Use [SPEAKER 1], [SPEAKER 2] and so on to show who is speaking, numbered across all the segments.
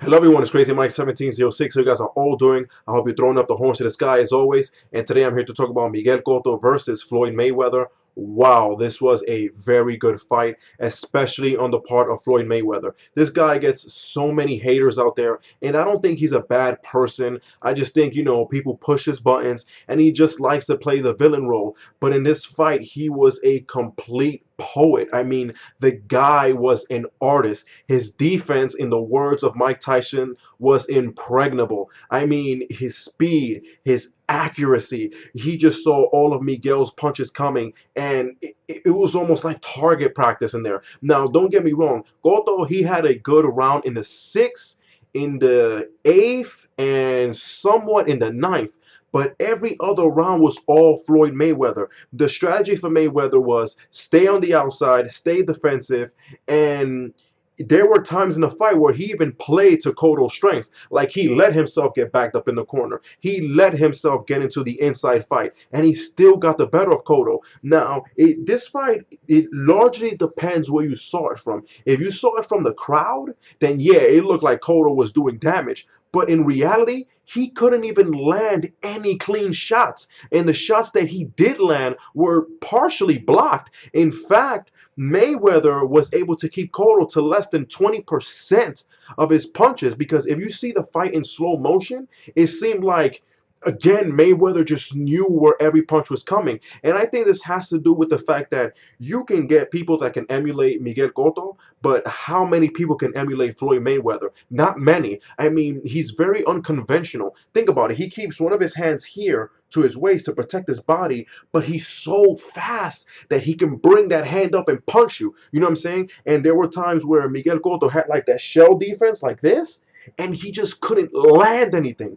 [SPEAKER 1] Hello everyone, it's Crazy Mike 1706. How you guys are all doing? I hope you're throwing up the horns to the sky as always. And today I'm here to talk about Miguel Cotto versus Floyd Mayweather. Wow, this was a very good fight, especially on the part of Floyd Mayweather. This guy gets so many haters out there, and I don't think he's a bad person. I just think, people push his buttons, and he just likes to play the villain role. But in this fight, he was a complete poet. I mean, the guy was an artist. His defense, in the words of Mike Tyson, was impregnable. I mean, his speed, his accuracy. He just saw all of Miguel's punches coming, and it was almost like target practice in there. Now, don't get me wrong. Cotto, he had a good round in the sixth, in the eighth, and somewhat in the ninth. But every other round was all Floyd Mayweather. The strategy for Mayweather was stay on the outside, stay defensive, and there were times in the fight where he even played to Cotto's strength. Like he let himself get backed up in the corner. He let himself get into the inside fight, and he still got the better of Cotto. Now, this fight, it largely depends where you saw it from. If you saw it from the crowd, then yeah, it looked like Cotto was doing damage. But in reality, he couldn't even land any clean shots. And the shots that he did land were partially blocked. In fact, Mayweather was able to keep Cotto to less than 20% of his punches, because if you see the fight in slow motion, it seemed like, again, Mayweather just knew where every punch was coming. And I think this has to do with the fact that you can get people that can emulate Miguel Cotto, but how many people can emulate Floyd Mayweather? Not many. I mean, he's very unconventional. Think about it. He keeps one of his hands here to his waist to protect his body, but he's so fast that he can bring that hand up and punch you. You know what I'm saying? And there were times where Miguel Cotto had like that shell defense like this, and he just couldn't land anything.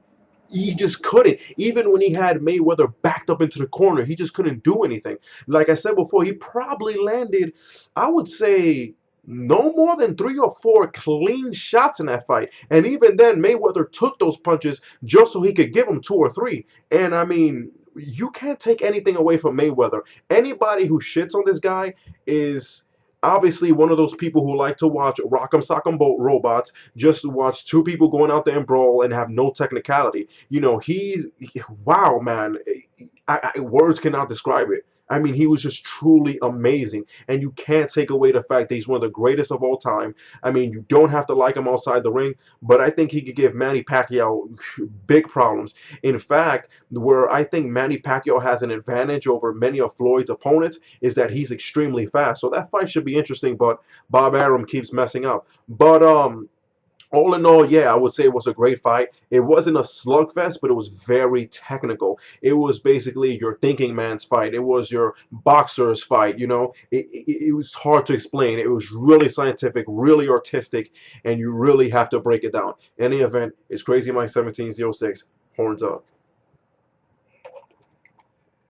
[SPEAKER 1] He just couldn't. Even when he had Mayweather backed up into the corner, he just couldn't do anything. Like I said before, he probably landed, I would say, no more than 3 or 4 clean shots in that fight. And even then, Mayweather took those punches just so he could give him 2 or 3. And I mean, you can't take anything away from Mayweather. Anybody who shits on this guy is obviously one of those people who like to watch Rock'em Sock'em Boat Robots, just to watch two people going out there and brawl and have no technicality. Wow, man. Words cannot describe it. I mean, he was just truly amazing. And you can't take away the fact that he's one of the greatest of all time. I mean, you don't have to like him outside the ring, but I think he could give Manny Pacquiao big problems. In fact, where I think Manny Pacquiao has an advantage over many of Floyd's opponents is that he's extremely fast. So that fight should be interesting, but Bob Arum keeps messing up. But all in all, yeah, I would say it was a great fight. It wasn't a slugfest, but it was very technical. It was basically your thinking man's fight. It was your boxer's fight. It was hard to explain. It was really scientific, really artistic, and you really have to break it down. In any event, it's Crazy Mike 1706. Horns up.